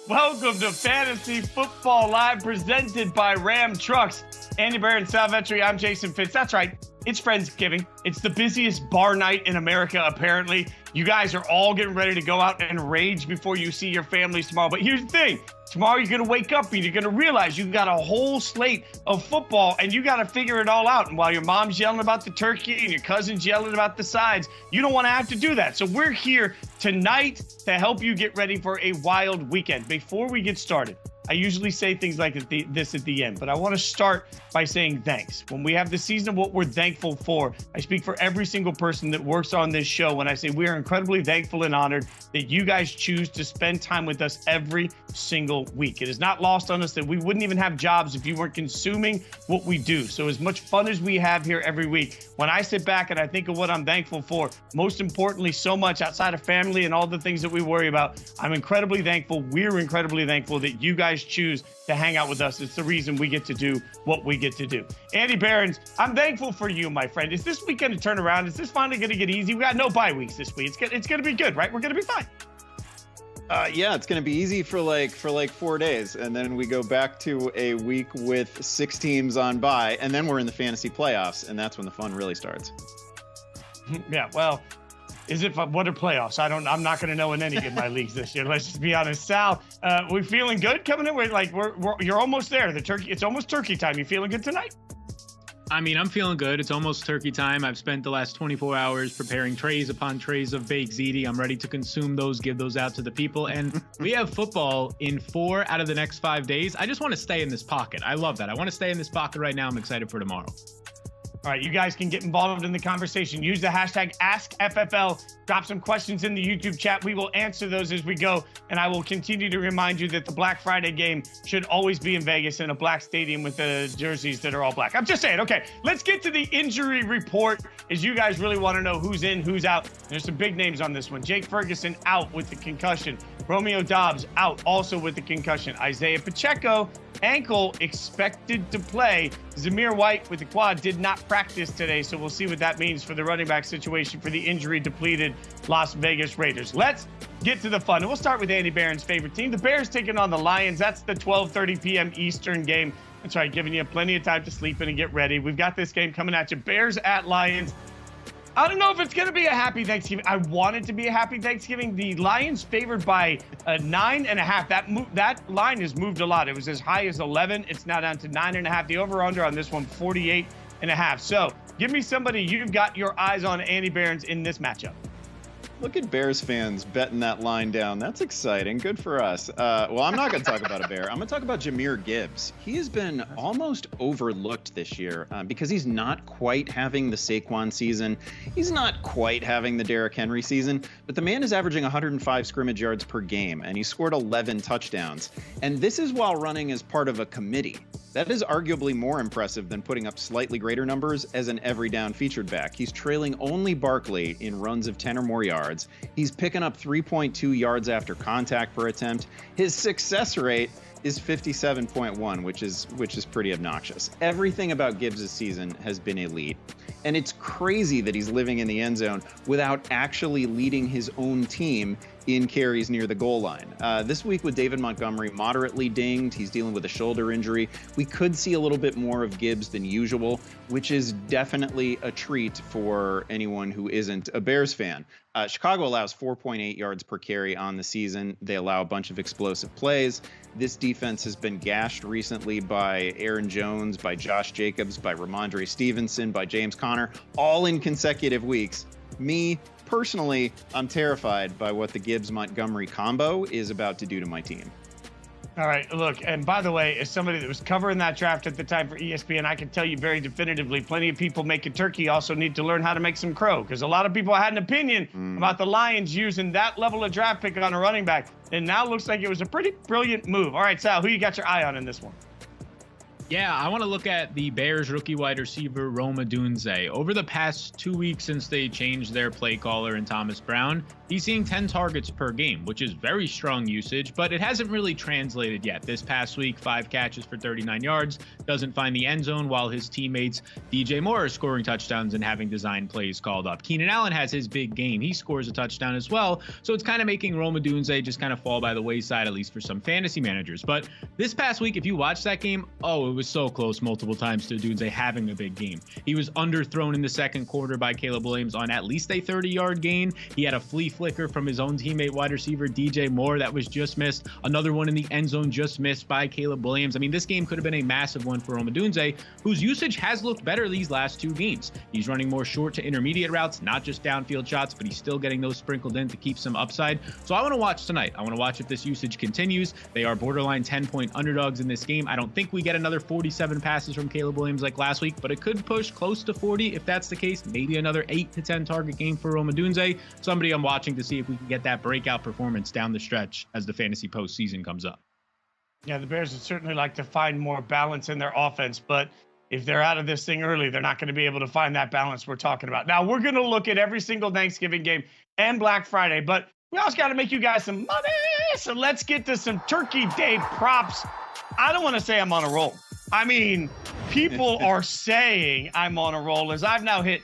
Welcome to Fantasy Football Live, presented by Ram Trucks. Behrens and Sal Vetri, I'm Jason Fitz. That's right, it's Friendsgiving. It's the busiest bar night in America, apparently. You guys are all getting ready to go out and rage before you see your families tomorrow. But here's the thing. Tomorrow you're going to wake up and you're going to realize you've got a whole slate of football and you got to figure it all out. And while your mom's yelling about the turkey and your cousin's yelling about the sides, you don't want to have to do that. So we're here tonight to help you get ready for a wild weekend. Before we get started, I usually say things like this at the end, but I want to start by saying thanks. When we have the season of what we're thankful for, I speak for every single person that works on this show when I say we are incredibly thankful and honored that you guys choose to spend time with us every single week. It is not lost on us that we wouldn't even have jobs if you weren't consuming what we do. So as much fun as we have here every week, when I sit back and I think of what I'm thankful for, most importantly, so much outside of family and all the things that we worry about, I'm incredibly thankful. We're incredibly thankful that you guys choose to hang out with us. It's the reason we get to do what we get to do. Andy Behrens, I'm thankful for you, my friend. Is this weekend to turn around? Is this finally going to get easy? We got no bye weeks this week. It's going to be good, right? We're going to be fine. Yeah, it's going to be easy for like 4 days. And then we go back to a week with 6 teams on bye. And then we're in the fantasy playoffs. And that's when the fun really starts. Yeah, well, is it what are playoffs? I'm not going to know in any of my leagues this year. Let's just be honest. Sal, we feeling good coming in? You're almost there. It's almost turkey time. You feeling good tonight? I mean, I'm feeling good. It's almost turkey time. I've spent the last 24 hours preparing trays upon trays of baked ziti. I'm ready to consume those, give those out to the people. And we have football in 4 out of the next 5 days. I just want to stay in this pocket. I love that. I want to stay in this pocket right now. I'm excited for tomorrow. All right, you guys can get involved in the conversation. Use the hashtag AskFFL. Drop some questions in the YouTube chat. We will answer those as we go. And I will continue to remind you that the Black Friday game should always be in Vegas in a black stadium with the jerseys that are all black. I'm just saying. Okay, let's get to the injury report, as you guys really want to know who's in, who's out. There's some big names on this one. Jake Ferguson out with the concussion. Romeo Doubs out also with the concussion. Isaiah Pacheco, ankle, expected to play. Zamir White with the quad did not practice today, so we'll see what that means for the running back situation for the injury-depleted Las Vegas Raiders. Let's get to the fun. And we'll start with Andy Behrens' favorite team. The Bears taking on the Lions. That's the 12:30 p.m. Eastern game. That's right, giving you plenty of time to sleep in and get ready. We've got this game coming at you. Bears at Lions. I don't know if it's going to be a happy Thanksgiving. I want it to be a happy Thanksgiving. The Lions favored by 9.5. That line has moved a lot. It was as high as 11. It's now down to 9.5. The over-under on this one, 48.5. So give me somebody you've got your eyes on, Andy Behrens, in this matchup. Look at Bears fans betting that line down. That's exciting. Good for us. Well, I'm not going to talk about a Bear. I'm going to talk about Jahmyr Gibbs. He has been almost overlooked this year because he's not quite having the Saquon season. He's not quite having the Derrick Henry season. But the man is averaging 105 scrimmage yards per game, and he scored 11 touchdowns. And this is while running as part of a committee. That is arguably more impressive than putting up slightly greater numbers as an every down featured back. He's trailing only Barkley in runs of 10 or more yards. He's picking up 3.2 yards after contact per attempt. His success rate is 57.1, which is pretty obnoxious. Everything about Gibbs' season has been elite. And it's crazy that he's living in the end zone without actually leading his own team in carries near the goal line. This week with David Montgomery moderately dinged, he's dealing with a shoulder injury. We could see a little bit more of Gibbs than usual, which is definitely a treat for anyone who isn't a Bears fan. Chicago allows 4.8 yards per carry on the season. They allow a bunch of explosive plays. This defense has been gashed recently by Aaron Jones, by Josh Jacobs, by Ramondre Stevenson, by James Conner, all in consecutive weeks. Me, personally, I'm terrified by what the Gibbs-Montgomery combo is about to do to my team. All right, look, and by the way, as somebody that was covering that draft at the time for ESPN, I can tell you very definitively, plenty of people making turkey also need to learn how to make some crow, because a lot of people had an opinion about the Lions using that level of draft pick on a running back, and now looks like it was a pretty brilliant move. All right, Sal, who you got your eye on in this one? Yeah, I want to look at the Bears rookie wide receiver, Odunze. Over the past 2 weeks since they changed their play caller in Thomas Brown, he's seeing 10 targets per game, which is very strong usage, but it hasn't really translated yet. This past week, 5 catches for 39 yards, doesn't find the end zone, while his teammates DJ Moore are scoring touchdowns and having design plays called up. Keenan Allen has his big game. He scores a touchdown as well, so it's kind of making Odunze just kind of fall by the wayside, at least for some fantasy managers. But this past week, if you watch that game, it was so close multiple times to Odunze having a big game. He was underthrown in the second quarter by Caleb Williams on at least a 30-yard gain. He had a flea flicker from his own teammate wide receiver DJ Moore that was just missed. Another one in the end zone just missed by Caleb Williams. I mean, this game could have been a massive one for Odunze, whose usage has looked better these last 2 games. He's running more short to intermediate routes, not just downfield shots, but he's still getting those sprinkled in to keep some upside. So I want to watch tonight. I want to watch if this usage continues. They are borderline 10-point underdogs in this game. I don't think we get another 47 passes from Caleb Williams like last week, but it could push close to 40. If that's the case, maybe another 8 to 10 target game for Odunze. Somebody I'm watching to see if we can get that breakout performance down the stretch as the fantasy postseason comes up. Yeah, the Bears would certainly like to find more balance in their offense, but if they're out of this thing early, they're not going to be able to find that balance we're talking about. Now, we're going to look at every single Thanksgiving game and Black Friday, but we also got to make you guys some money. So let's get to some Turkey Day props. I don't want to say I'm on a roll. I mean, people are saying I'm on a roll as I've now hit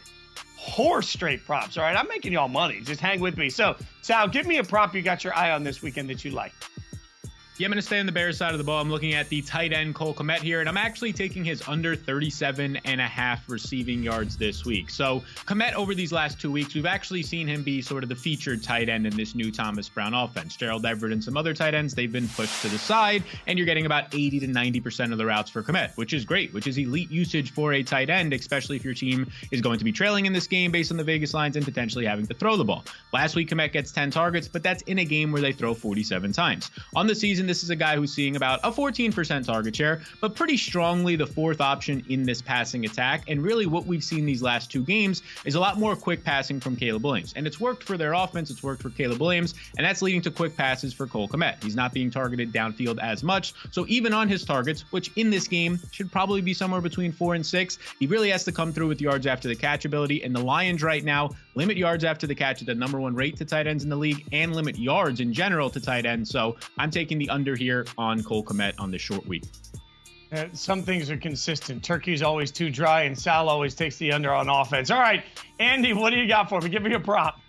4 straight props. All right, I'm making y'all money. Just hang with me. So, Sal, give me a prop you got your eye on this weekend that you like. Yeah, I'm going to stay on the Bears side of the ball. I'm looking at the tight end Cole Kmet here, and I'm actually taking his under 37.5 receiving yards this week. So Kmet, over these last 2 weeks, we've actually seen him be sort of the featured tight end in this new Thomas Brown offense. Gerald Everett and some other tight ends, they've been pushed to the side, and you're getting about 80 to 90% of the routes for Kmet, which is great, which is elite usage for a tight end, especially if your team is going to be trailing in this game based on the Vegas lines and potentially having to throw the ball. Last week, Kmet gets 10 targets, but that's in a game where they throw 47 times. On the season, this is a guy who's seeing about a 14% target share, but pretty strongly the 4th option in this passing attack. And really what we've seen these last 2 games is a lot more quick passing from Caleb Williams. And it's worked for their offense, it's worked for Caleb Williams, and that's leading to quick passes for Cole Kmet. He's not being targeted downfield as much. So even on his targets, which in this game should probably be somewhere between 4 and 6, he really has to come through with yards after the catch ability. And the Lions right now limit yards after the catch at the #1 rate to tight ends in the league and limit yards in general to tight ends. So I'm taking the under here on Cole Kmet on this short week. Some things are consistent. Turkey's always too dry, and Sal always takes the under on offense. All right, Andy, what do you got for me? Give me a prop.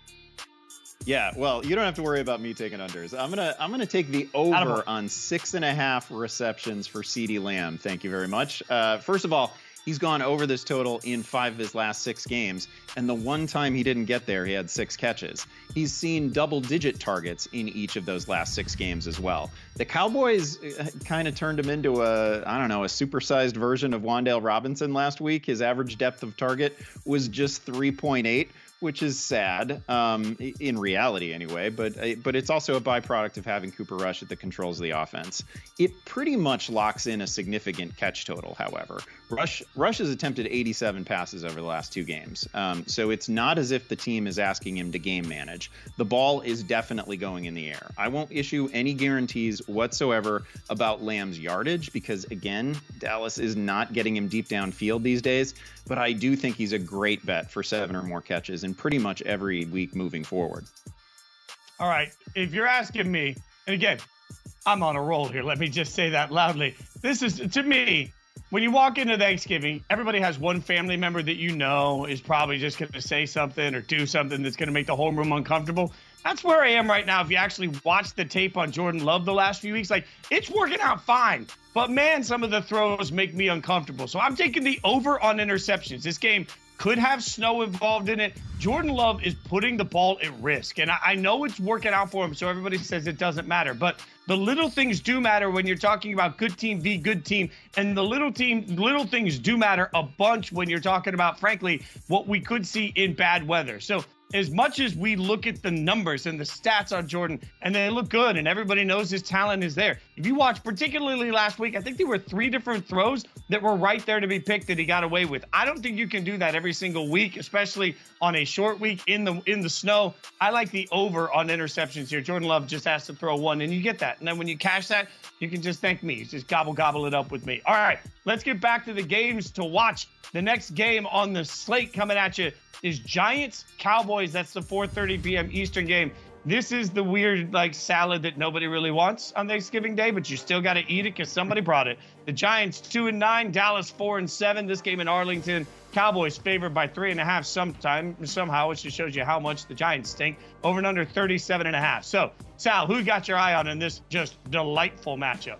Yeah, well, you don't have to worry about me taking unders. I'm gonna take the over on 6.5 receptions for CeeDee Lamb. Thank you very much. First of all, he's gone over this total in 5 of his last 6 games, and the one time he didn't get there, he had 6 catches. He's seen double-digit targets in each of those last 6 games as well. The Cowboys kind of turned him into a supersized version of Wan'Dale Robinson last week. His average depth of target was just 3.8. Which is sad, in reality anyway, but it's also a byproduct of having Cooper Rush at the controls of the offense. It pretty much locks in a significant catch total, however. Rush has attempted 87 passes over the last 2 games, so it's not as if the team is asking him to game manage. The ball is definitely going in the air. I won't issue any guarantees whatsoever about Lamb's yardage because, again, Dallas is not getting him deep downfield these days, but I do think he's a great bet for 7 or more catches in pretty much every week moving forward. All right, if you're asking me, and again, I'm on a roll here. Let me just say that loudly. This is, to me, when you walk into Thanksgiving, everybody has one family member that you know is probably just going to say something or do something that's going to make the whole room uncomfortable. That's where I am right now. If you actually watch the tape on Jordan Love the last few weeks, like, it's working out fine. But, man, some of the throws make me uncomfortable. So I'm taking the over on interceptions. This game could have snow involved in it. Jordan Love is putting the ball at risk. And I know it's working out for him, so everybody says it doesn't matter. But the little things do matter when you're talking about good team v. good team. And the little things do matter a bunch when you're talking about, frankly, what we could see in bad weather. So as much as we look at the numbers and the stats on Jordan, and they look good, and everybody knows his talent is there. If you watch, particularly last week, I think there were 3 different throws that were right there to be picked that he got away with. I don't think you can do that every single week, especially on a short week in the snow. I like the over on interceptions here. Jordan Love just has to throw 1, and you get that. And then when you cash that, you can just thank me. Just gobble it up with me. All right, let's get back to the games to watch. The next game on the slate coming at you is Giants Cowboys. That's the 4:30 p.m. Eastern game. This is the weird salad that nobody really wants on Thanksgiving Day, but you still got to eat it because somebody brought it. The Giants 2-9, Dallas 4-7. This game in Arlington. Cowboys favored by 3.5 somehow, which just shows you how much the Giants stink. Over and under 37.5. So, Sal, who got your eye on in this just delightful matchup?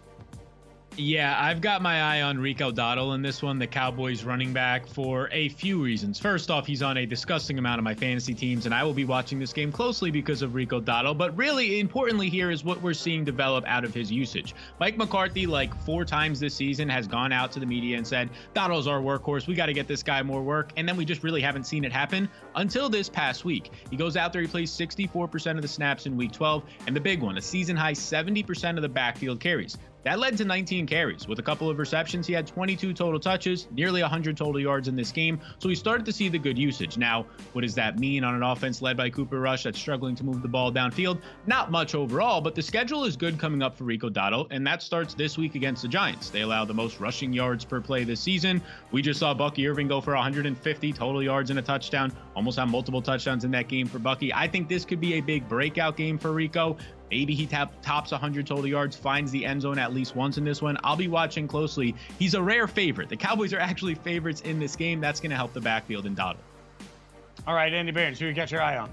Yeah, I've got my eye on Rico Dowdle in this one, the Cowboys running back, for a few reasons. First off, he's on a disgusting amount of my fantasy teams, and I will be watching this game closely because of Rico Dowdle. But really importantly here is what we're seeing develop out of his usage. Mike McCarthy, 4 times this season, has gone out to the media and said, Dowdle's our workhorse. We got to get this guy more work. And then we just really haven't seen it happen until this past week. He goes out there, he plays 64% of the snaps in week 12, and the big one, a season high 70% of the backfield carries. That led to 19 carries. With a couple of receptions, he had 22 total touches, nearly 100 total yards in this game. So we started to see the good usage. Now, what does that mean on an offense led by Cooper Rush that's struggling to move the ball downfield? Not much overall, but the schedule is good coming up for Rico Dowdle, and that starts this week against the Giants. They allow the most rushing yards per play this season. We just saw Bucky Irving go for 150 total yards and a touchdown, almost had multiple touchdowns in that game for Bucky. I think this could be a big breakout game for Rico. Maybe he tops 100 total yards, finds the end zone at least once in this one. I'll be watching closely. He's a rare favorite. The Cowboys are actually favorites in this game. That's going to help the backfield in Dowdle. All right, Andy Behrens, who you got your eye on?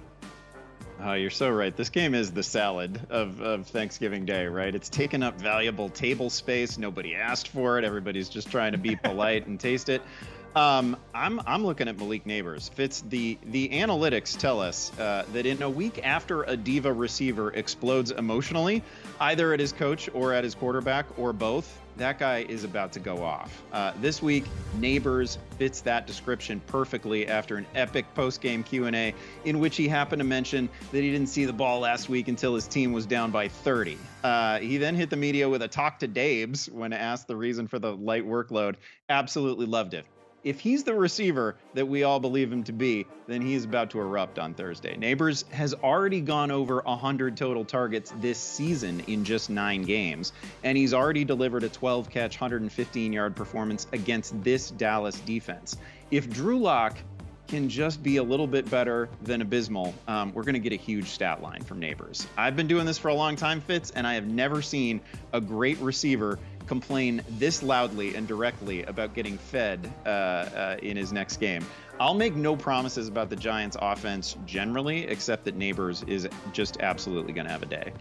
Oh, you're so right. This game is the salad of Thanksgiving Day, right? It's taken up valuable table space. Nobody asked for it. Everybody's just trying to be polite and taste it. I'm looking at Malik Nabers. Fitz, the analytics tell us that in a week after a diva receiver explodes emotionally, either at his coach or at his quarterback or both, that guy is about to go off. This week, Nabers fits that description perfectly after an epic post-game Q&A in which he happened to mention that he didn't see the ball last week until his team was down by 30. He then hit the media with a talk to Dabes when asked the reason for the light workload. Absolutely loved it. If he's the receiver that we all believe him to be, then he's about to erupt on Thursday. Nabers has already gone over 100 total targets this season in just 9 games, and he's already delivered a 12-catch, 115-yard performance against this Dallas defense. If Drew Lock can just be a little bit better than abysmal, we're going to get a huge stat line from Nabers. I've been doing this for a long time, Fitz, and I have never seen a great receiver complain this loudly and directly about getting fed in his next game. I'll make no promises about the Giants offense generally, except that Nabers is just absolutely going to have a day.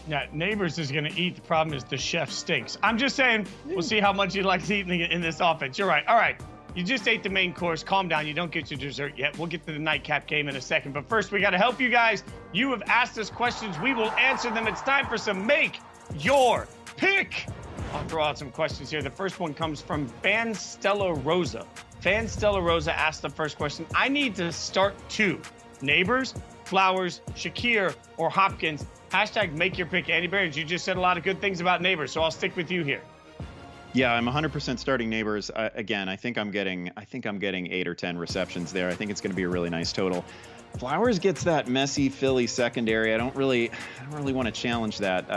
Yeah, Nabers is going to eat. The problem is the chef stinks. I'm just saying, we'll see how much he likes eating in this offense. You're right. All right. You just ate the main course. Calm down. You don't get your dessert yet. We'll get to the nightcap game in a second. But first, we got to help you guys. You have asked us questions. We will answer them. It's time for some Make Your Pick. I'll throw out some questions here. The first one comes from Fan Stella Rosa. Fan Stella Rosa asked the first question. I need to start 2. Nabers, Flowers, Shakir, or Hopkins. Hashtag make your pick. Andy Behrens, you just said a lot of good things about Nabers, so I'll stick with you here. Yeah, I'm 100% starting Nabers. Again, I think I'm getting 8 or 10 receptions there. I think it's going to be a really nice total. Flowers gets that messy Philly secondary. I don't really want to challenge that.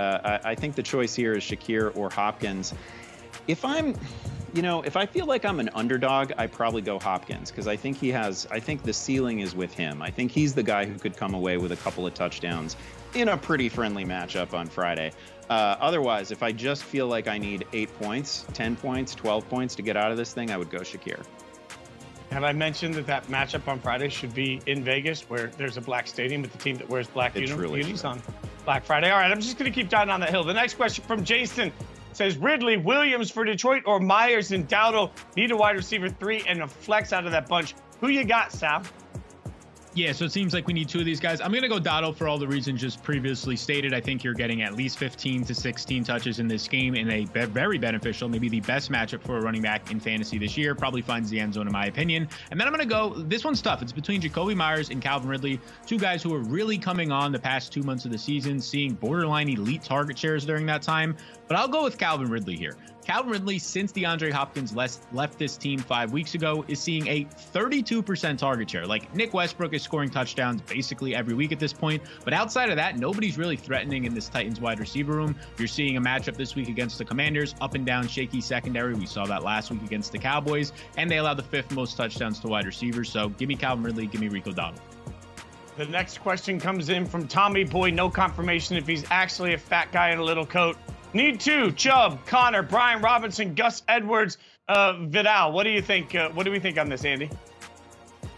I think the choice here is Shakir or Hopkins. If I feel like I'm an underdog, I probably go Hopkins because I think the ceiling is with him. I think he's the guy who could come away with a couple of touchdowns in a pretty friendly matchup on Friday. Otherwise, if I just feel like I need 8 points, 10 points, 12 points to get out of this thing, I would go Shakir. Have I mentioned that matchup on Friday should be in Vegas, where there's a black stadium with the team that wears black unis on Black Friday? All right, I'm just going to keep diving on that hill. The next question from Jason says, Ridley, Williams for Detroit, or Meyers and Dowdle? Need a wide receiver 3 and a flex out of that bunch. Who you got, Sal? Yeah, so it seems like we need two of these guys. I'm going to go Dottle for all the reasons just previously stated. I think you're getting at least 15 to 16 touches in this game in a very beneficial, maybe the best matchup for a running back in fantasy this year. Probably finds the end zone, in my opinion. And then I'm going to go, this one's tough. It's between Jacoby Meyers and Calvin Ridley, two guys who are really coming on the past 2 months of the season, seeing borderline elite target shares during that time. But I'll go with Calvin Ridley here. Calvin Ridley, since DeAndre Hopkins left this team 5 weeks ago, is seeing a 32% target share. Like, Nick Westbrook is scoring touchdowns basically every week at this point. But outside of that, nobody's really threatening in this Titans wide receiver room. You're seeing a matchup this week against the Commanders, up and down, shaky secondary. We saw that last week against the Cowboys, and they allowed the 5th most touchdowns to wide receivers. So give me Calvin Ridley, give me Rico Dowdle. The next question comes in from Tommy Boy. No confirmation if he's actually a fat guy in a little coat. Need two: Chubb, Connor, Brian Robinson, Gus Edwards, Vidal. What do you think? What do we think on this, Andy?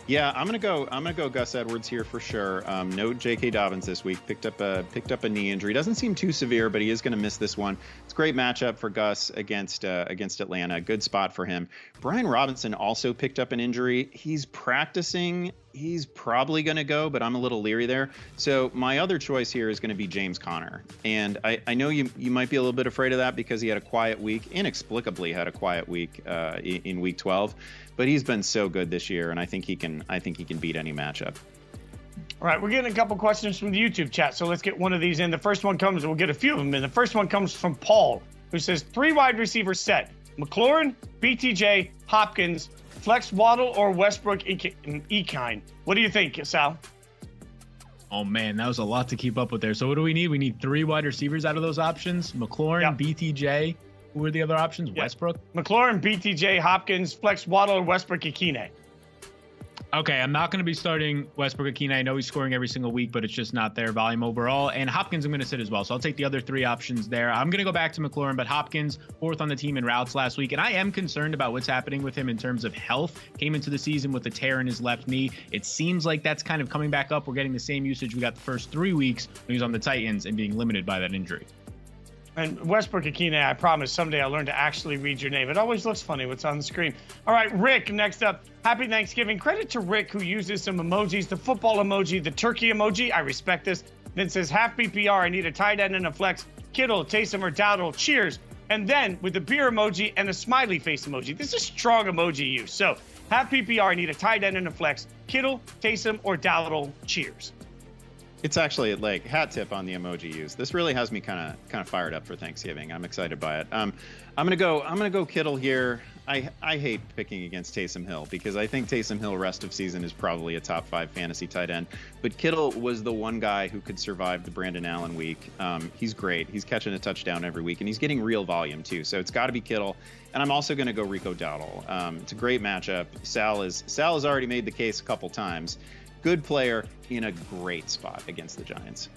Yeah, I'm gonna go Gus Edwards here for sure. No J.K. Dobbins this week. Picked up a knee injury. Doesn't seem too severe, but he is gonna miss this one. It's a great matchup for Gus against Atlanta. Good spot for him. Brian Robinson also picked up an injury. He's practicing. He's probably going to go, but I'm a little leery there. So my other choice here is going to be James Conner. And I know you might be a little bit afraid of that because he had a quiet week, inexplicably had a quiet week in week 12, but he's been so good this year, and I think he can beat any matchup. All right, we're getting a couple questions from the YouTube chat, so let's get one of these in. The first one comes, we'll get a few of them in. The first one comes from Paul, who says 3 wide receivers set: McLaurin, BTJ, Hopkins, flex Waddle, or Westbrook Ekine. What do you think, Sal? Oh, man, that was a lot to keep up with there. So what do we need? We need 3 wide receivers out of those options. McLaurin, yep. BTJ. Who are the other options? Yep. Westbrook? McLaurin, BTJ, Hopkins, flex Waddle, or Westbrook Ekine. Okay, I'm not going to be starting Westbrook Ekine. I know he's scoring every single week, but it's just not their volume overall. And Hopkins I'm going to sit as well. So I'll take the other 3 options there. I'm going to go back to McLaurin, but Hopkins, 4th on the team in routes last week. And I am concerned about what's happening with him in terms of health. Came into the season with a tear in his left knee. It seems like that's kind of coming back up. We're getting the same usage we got the first 3 weeks when he was on the Titans and being limited by that injury. And Westbrook Ekine, I promise someday I'll learn to actually read your name. It always looks funny what's on the screen. All right, Rick, next up. Happy Thanksgiving. Credit to Rick, who uses some emojis, the football emoji, the turkey emoji. I respect this. Then says, half PPR, I need a tight end and a flex. Kittle, Taysom, or Dowdle. Cheers. And then with the beer emoji and a smiley face emoji. This is strong emoji use. So half PPR, I need a tight end and a flex. Kittle, Taysom, or Dowdle. Cheers. It's actually like hat tip on the emoji use. This really has me kind of fired up for Thanksgiving. I'm excited by it. I'm gonna go Kittle here. I hate picking against Taysom Hill because I think Taysom Hill rest of season is probably a top 5 fantasy tight end. But Kittle was the one guy who could survive the Brandon Allen week. He's great. He's catching a touchdown every week, and he's getting real volume too. So it's got to be Kittle. And I'm also going to go Rico Dowdle. It's a great matchup. Sal has already made the case a couple times. Good player in a great spot against the Giants.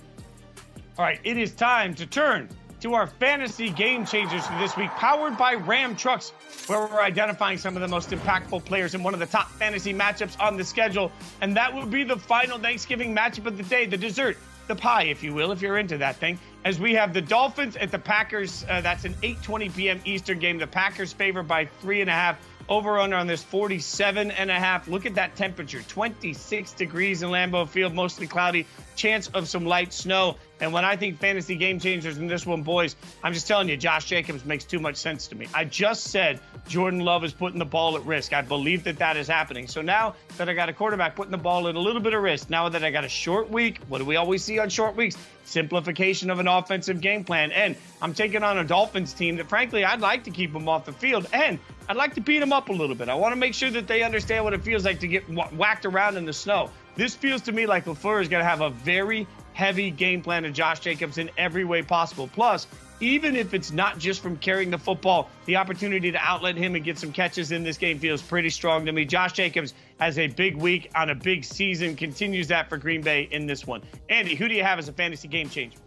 All right, it is time to turn to our fantasy game changers for this week, powered by Ram Trucks, where we're identifying some of the most impactful players in one of the top fantasy matchups on the schedule. And that would be the final Thanksgiving matchup of the day, the dessert, the pie, if you will, if you're into that thing. As we have the Dolphins at the Packers. That's an 8:20 p.m. Eastern game. The Packers favored by 3.5. Over under on this 47.5. Look at that temperature, 26 degrees in Lambeau Field, mostly cloudy, chance of some light snow. And when I think fantasy game changers in this one, boys, I'm just telling you, Josh Jacobs makes too much sense to me. I just said Jordan Love is putting the ball at risk. I believe that is happening. So now that I got a quarterback putting the ball at a little bit of risk, now that I got a short week, what do we always see on short weeks? Simplification of an offensive game plan. And I'm taking on a Dolphins team that, frankly, I'd like to keep them off the field. And I'd like to beat them up a little bit. I want to make sure that they understand what it feels like to get whacked around in the snow. This feels to me like LaFleur is going to have a very heavy game plan to Josh Jacobs in every way possible. Plus, even if it's not just from carrying the football, the opportunity to outlet him and get some catches in this game feels pretty strong to me. Josh Jacobs has a big week on a big season, continues that for Green Bay in this one. Andy, who do you have as a fantasy game changer?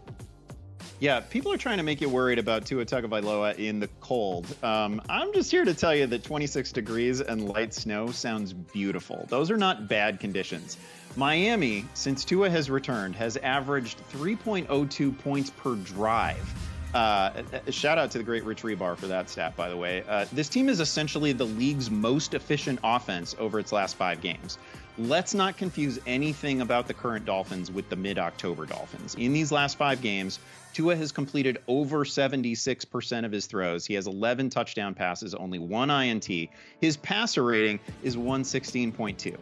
Yeah, people are trying to make you worried about Tua Tagovailoa in the cold. I'm just here to tell you that 26 degrees and light snow sounds beautiful. Those are not bad conditions. Miami, since Tua has returned, has averaged 3.02 points per drive. Shout out to the great Rich Rebar for that stat, by the way. This team is essentially the league's most efficient offense over its last 5 games. Let's not confuse anything about the current Dolphins with the mid-October Dolphins. In these last 5 games, Tua has completed over 76% of his throws. He has 11 touchdown passes, only 1 INT. His passer rating is 116.2.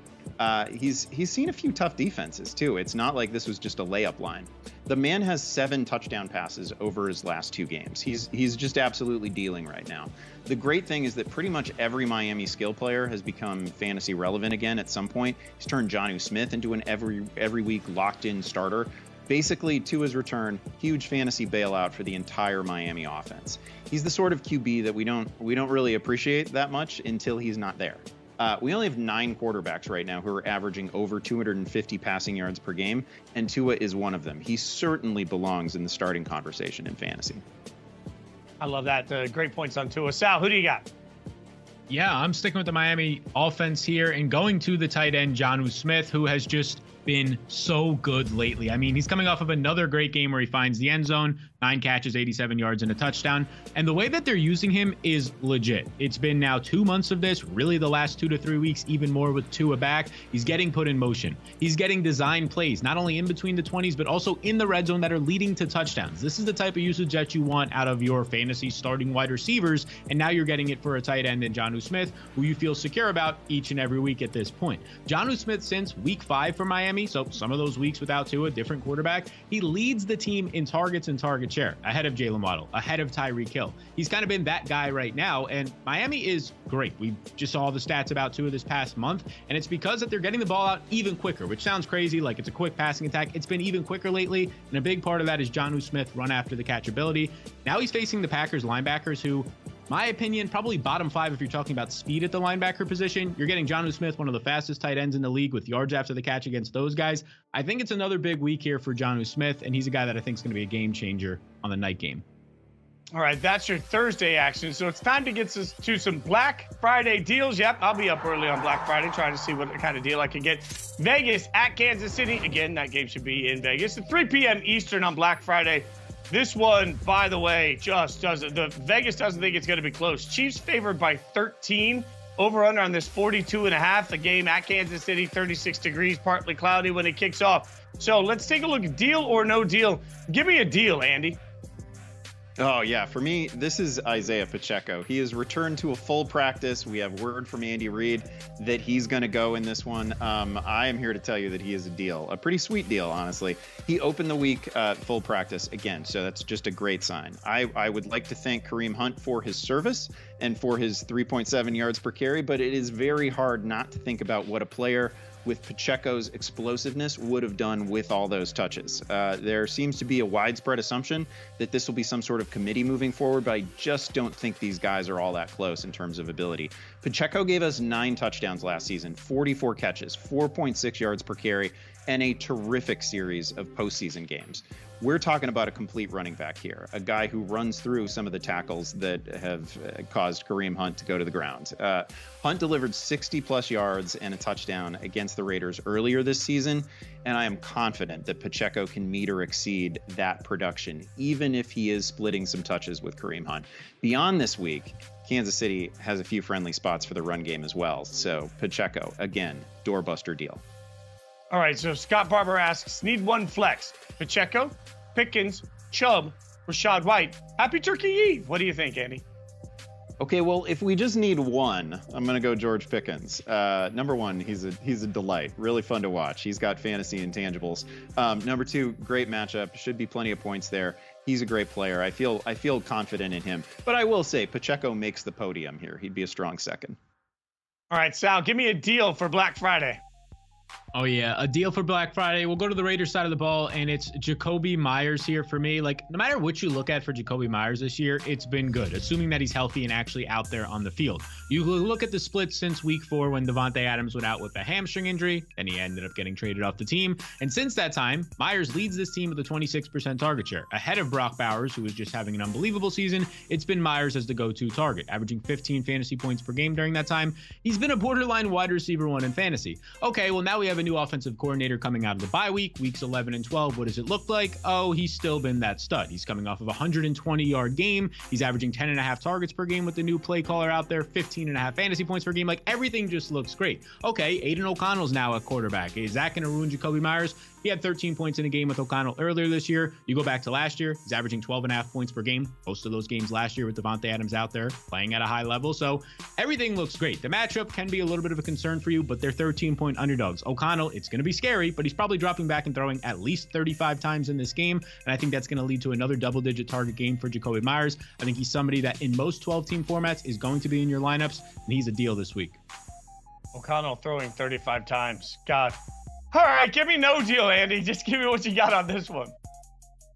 He's seen a few tough defenses too. It's not like this was just a layup line. The man has 7 touchdown passes over his last 2 games. He's just absolutely dealing right now. The great thing is that pretty much every Miami skill player has become fantasy relevant again at some point. He's turned Jonnu Smith into an every week locked in starter. Basically, Tua's return, huge fantasy bailout for the entire Miami offense. He's the sort of QB that we don't really appreciate that much until he's not there. We only have 9 quarterbacks right now who are averaging over 250 passing yards per game, and Tua is one of them. He certainly belongs in the starting conversation in fantasy. I love that. Great points on Tua. Sal, who do you got? Yeah, I'm sticking with the Miami offense here and going to the tight end, Jonnu Smith, who has just been so good lately. I mean, he's coming off of another great game where he finds the end zone, 9 catches, 87 yards, and a touchdown. And the way that they're using him is legit. It's been now 2 months of this, really the last 2 to 3 weeks, even more with Tua back. He's getting put in motion. He's getting design plays, not only in between the 20s, but also in the red zone that are leading to touchdowns. This is the type of usage that you want out of your fantasy starting wide receivers. And now you're getting it for a tight end in Jonnu Smith, who you feel secure about each and every week at this point. Jonnu Smith, since week 5 for Miami, so some of those weeks without Tua, different quarterback, he leads the team in targets and target share, ahead of Jalen Waddle, ahead of Tyreek Hill. He's kind of been that guy right now, and Miami is great. We just saw the stats about Tua this past month, and it's because that they're getting the ball out even quicker, which sounds crazy, like it's a quick passing attack. It's been even quicker lately, and a big part of that is Jonnu Smith run after the catch ability. Now he's facing the Packers linebackers who, my opinion, probably bottom 5 if you're talking about speed at the linebacker position. You're getting Jonnu Smith, one of the fastest tight ends in the league, with yards after the catch against those guys. I think it's another big week here for Jonnu Smith, and he's a guy that I think is going to be a game changer on the night game. All right, that's your Thursday action. So it's time to get to some Black Friday deals. Yep, I'll be up early on Black Friday trying to see what kind of deal I can get. Vegas at Kansas City. Again, that game should be in Vegas at 3 p.m. Eastern on Black Friday. This one, by the way, just doesn't. The Vegas doesn't think it's going to be close. Chiefs favored by 13. Over under on this 42.5. The game at Kansas City, 36 degrees, partly cloudy when it kicks off. So let's take a look at deal or no deal. Give me a deal, Andy. Oh, yeah. For me, this is Isaiah Pacheco. He has returned to a full practice. We have word from Andy Reid that he's going to go in this one. I am here to tell you that he is a deal, a pretty sweet deal, honestly. He opened the week full practice again, so that's just a great sign. I would like to thank Kareem Hunt for his service and for his 3.7 yards per carry, but it is very hard not to think about what a player with Pacheco's explosiveness would have done with all those touches. There seems to be a widespread assumption that this will be some sort of committee moving forward, but I just don't think these guys are all that close in terms of ability. Pacheco gave us 9 touchdowns last season, 44 catches, 4.6 yards per carry, and a terrific series of postseason games. We're talking about a complete running back here, a guy who runs through some of the tackles that have caused Kareem Hunt to go to the ground. Hunt delivered 60-plus yards and a touchdown against the Raiders earlier this season, and I am confident that Pacheco can meet or exceed that production, even if he is splitting some touches with Kareem Hunt. Beyond this week, Kansas City has a few friendly spots for the run game as well. So Pacheco, again, doorbuster deal. All right, so Scott Barber asks, need one flex. Pacheco, Pickens, Chubb, Rashad White. Happy Turkey Eve. What do you think, Andy? Okay, well, if we just need one, I'm going to go George Pickens. Number 1, he's a delight. Really fun to watch. He's got fantasy intangibles. Number 2, great matchup. Should be plenty of points there. He's a great player. I feel confident in him. But I will say, Pacheco makes the podium here. He'd be a strong second. All right, Sal, give me a deal for Black Friday. Oh, yeah. A deal for Black Friday. We'll go to the Raiders side of the ball, and it's Jakobi Meyers here for me. Like, no matter what you look at for Jakobi Meyers this year, it's been good, assuming that he's healthy and actually out there on the field. You look at the split since week 4 when Devontae Adams went out with a hamstring injury, and he ended up getting traded off the team. And since that time, Meyers leads this team with a 26% target share. Ahead of Brock Bowers, who was just having an unbelievable season, it's been Meyers as the go-to target, averaging 15 fantasy points per game during that time. He's been a borderline wide receiver 1 in fantasy. Okay, well, now we have a new offensive coordinator coming out of the bye week, weeks 11 and 12. What does it look like? Oh, he's still been that stud. He's coming off of a 120-yard game. He's averaging 10.5 targets per game with the new play caller out there, 15.5 fantasy points per game. Like, everything just looks great. Okay, Aiden O'Connell's now a quarterback. Is that going to ruin Jacoby Myers? He had 13 points in a game with O'Connell earlier this year. You go back to last year, he's averaging 12.5 points per game. Most of those games last year with Davante Adams out there playing at a high level. So everything looks great. The matchup can be a little bit of a concern for you, but they're 13-point underdogs. O'Connell, it's going to be scary, but he's probably dropping back and throwing at least 35 times in this game. And I think that's going to lead to another double-digit target game for Jacoby Myers. I think he's somebody that in most 12-team formats is going to be in your lineups, and he's a deal this week. O'Connell throwing 35 times. God. All right, give me no deal, Andy. Just give me what you got on this one.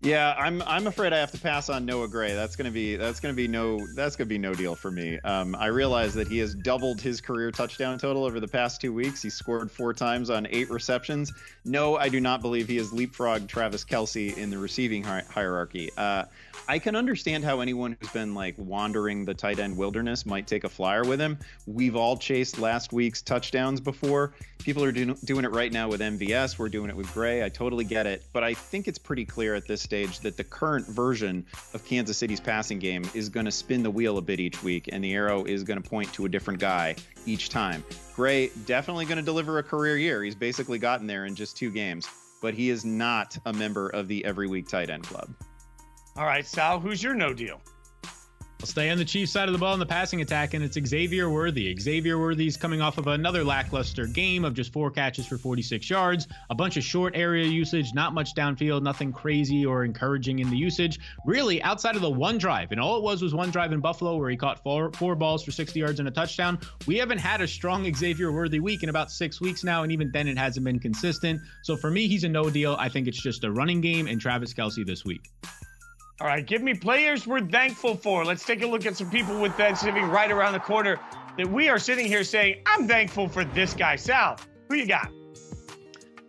Yeah, I'm afraid I have to pass on Noah Gray. That's gonna be no deal for me. I realize that he has doubled his career touchdown total over the past 2 weeks. He scored 4 times on 8 receptions. No, I do not believe he has leapfrogged Travis Kelce in the receiving hierarchy. I can understand how anyone who's been like wandering the tight end wilderness might take a flyer with him. We've all chased last week's touchdowns before. People are doing it right now with MVS. We're doing it with Gray. I totally get it. But I think it's pretty clear at this stage that the current version of Kansas City's passing game is going to spin the wheel a bit each week, and the arrow is going to point to a different guy each time. Gray definitely going to deliver a career year. He's basically gotten there in just 2 games, but he is not a member of the every week tight end club. All right, Sal, who's your no deal? I'll stay on the Chiefs side of the ball in the passing attack, and it's Xavier Worthy. Xavier Worthy's coming off of another lackluster game of just 4 catches for 46 yards, a bunch of short area usage, not much downfield, nothing crazy or encouraging in the usage. Really, outside of the one drive, and all it was one drive in Buffalo where he caught four balls for 60 yards and a touchdown. We haven't had a strong Xavier Worthy week in about 6 weeks now, and even then it hasn't been consistent. So for me, he's a no deal. I think it's just a running game and Travis Kelce this week. All right, give me players we're thankful for. Let's take a look at some people with Thanksgiving right around the corner that we are sitting here saying, I'm thankful for this guy. Sal, who you got?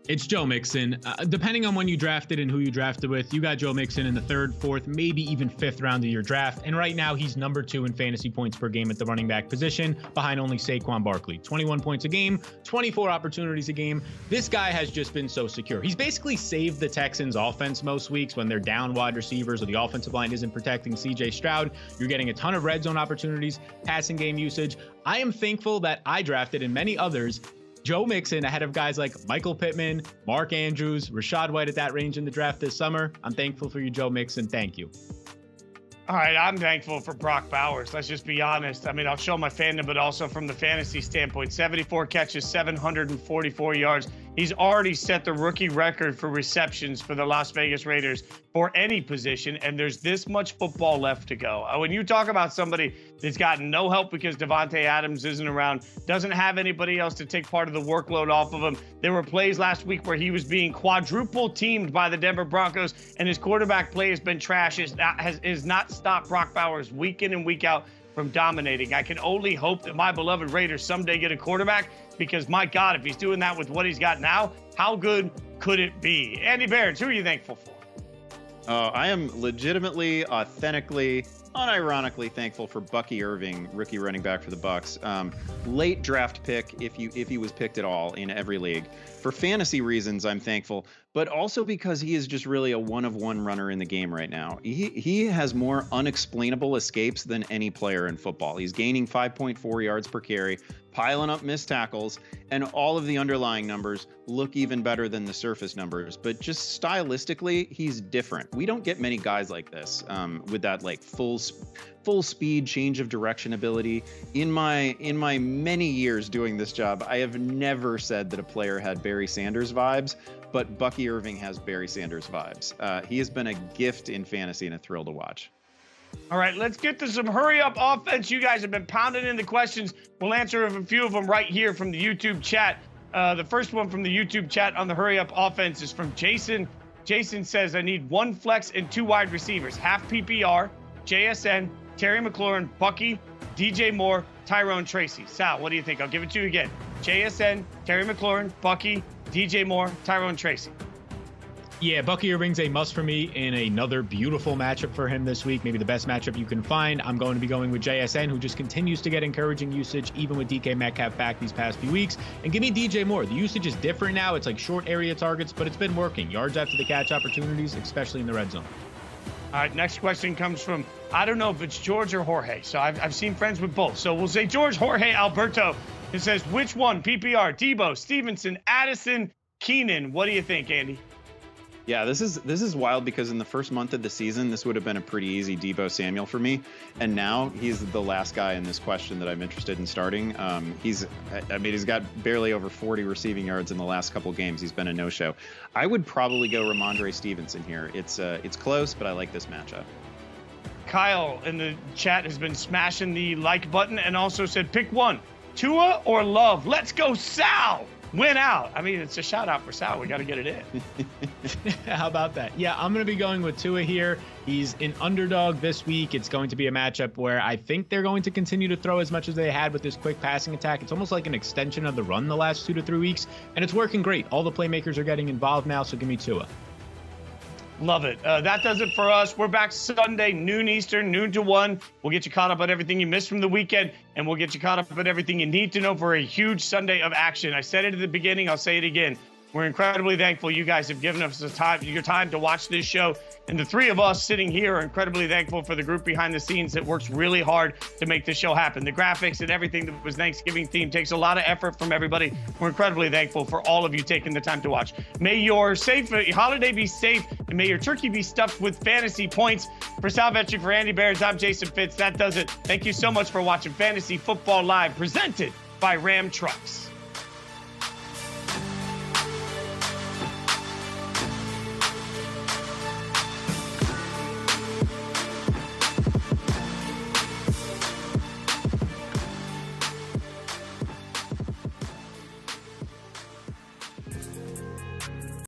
It's Joe Mixon. Depending on when you drafted and who you drafted with, you got Joe Mixon in the 3rd, 4th, maybe even 5th round of your draft. And right now, he's number 2 in fantasy points per game at the running back position, behind only Saquon Barkley. 21 points a game, 24 opportunities a game. This guy has just been so secure. He's basically saved the Texans' offense most weeks when they're down wide receivers or the offensive line isn't protecting CJ Stroud. You're getting a ton of red zone opportunities, passing game usage. I am thankful that I drafted, and many others, Joe Mixon ahead of guys like Michael Pittman, Mark Andrews, Rachaad White at that range in the draft this summer. I'm thankful for you, Joe Mixon. Thank you. All right, I'm thankful for Brock Bowers. Let's just be honest. I mean, I'll show my fandom, but also from the fantasy standpoint, 74 catches, 744 yards. He's already set the rookie record for receptions for the Las Vegas Raiders for any position, and there's this much football left to go. When you talk about somebody that's gotten no help because Davante Adams isn't around, doesn't have anybody else to take part of the workload off of him. There were plays last week where he was being quadruple teamed by the Denver Broncos, and his quarterback play has been trash. Is not stopped Brock Bowers week in and week out from dominating. I can only hope that my beloved Raiders someday get a quarterback, because my God, if he's doing that with what he's got now, how good could it be? Andy Behrens, who are you thankful for? I am legitimately, authentically, unironically thankful for Bucky Irving, rookie running back for the Bucs. Late draft pick, if he was picked at all in every league. For fantasy reasons, I'm thankful, but also because he is just really a one-of-one runner in the game right now. He has more unexplainable escapes than any player in football. He's gaining 5.4 yards per carry, piling up missed tackles, and all of the underlying numbers look even better than the surface numbers. But just stylistically, he's different. We don't get many guys like this with that like full speed change of direction ability. In my many years doing this job, I have never said that a player had Barry Sanders vibes, but Bucky Irving has Barry Sanders vibes. He has been a gift in fantasy and a thrill to watch. All right, let's get to some hurry-up offense. You guys have been pounding in the questions. We'll answer a few of them right here from the YouTube chat. The first one from the YouTube chat on the hurry-up offense is from Jason. Jason says, I need 1 flex and 2 wide receivers, half PPR, JSN, Terry McLaurin, Bucky, DJ Moore, Tyrone Tracy. Sal, what do you think? I'll give it to you again. JSN, Terry McLaurin, Bucky, DJ Moore, Tyrone Tracy. Yeah, Bucky Irving's a must for me in another beautiful matchup for him this week. Maybe the best matchup you can find. I'm going to be going with JSN, who just continues to get encouraging usage, even with DK Metcalf back these past few weeks. And give me DJ Moore. The usage is different now. It's like short area targets, but it's been working. Yards after the catch opportunities, especially in the red zone. All right, next question comes from, I don't know if it's George or Jorge. So I've seen friends with both. So we'll say George, Jorge, Alberto. It says, which one? PPR, Debo, Stevenson, Addison, Keenan. What do you think, Andy? Yeah, this is wild because in the first month of the season, this would have been a pretty easy Debo Samuel for me. And now he's the last guy in this question that I'm interested in starting. He's got barely over 40 receiving yards in the last couple games. He's been a no-show. I would probably go Ramondre Stevenson here. It's close, but I like this matchup. Kyle in the chat has been smashing the like button and also said, pick one, Tua or Love. Let's go, Sal. Win out. I mean, it's a shout out for Sal. We got to get it in. How about that? Yeah, I'm going to be going with Tua here. He's an underdog this week. It's going to be a matchup where I think they're going to continue to throw as much as they had with this quick passing attack. It's almost like an extension of the run the last 2 to 3 weeks, and it's working great. All the playmakers are getting involved now, so give me Tua. Love it. That does it for us. We're back Sunday, noon Eastern, noon to 1. We'll get you caught up on everything you missed from the weekend, and we'll get you caught up on everything you need to know for a huge Sunday of action. I said it at the beginning. I'll say it again. We're incredibly thankful you guys have given us your time to watch this show. And the three of us sitting here are incredibly thankful for the group behind the scenes that works really hard to make this show happen. The graphics and everything that was Thanksgiving themed takes a lot of effort from everybody. We're incredibly thankful for all of you taking the time to watch. May your holiday be safe, and may your turkey be stuffed with fantasy points. For Sal Vetri, for Andy Behrens, I'm Jason Fitz. That does it. Thank you so much for watching Fantasy Football Live, presented by Ram Trucks.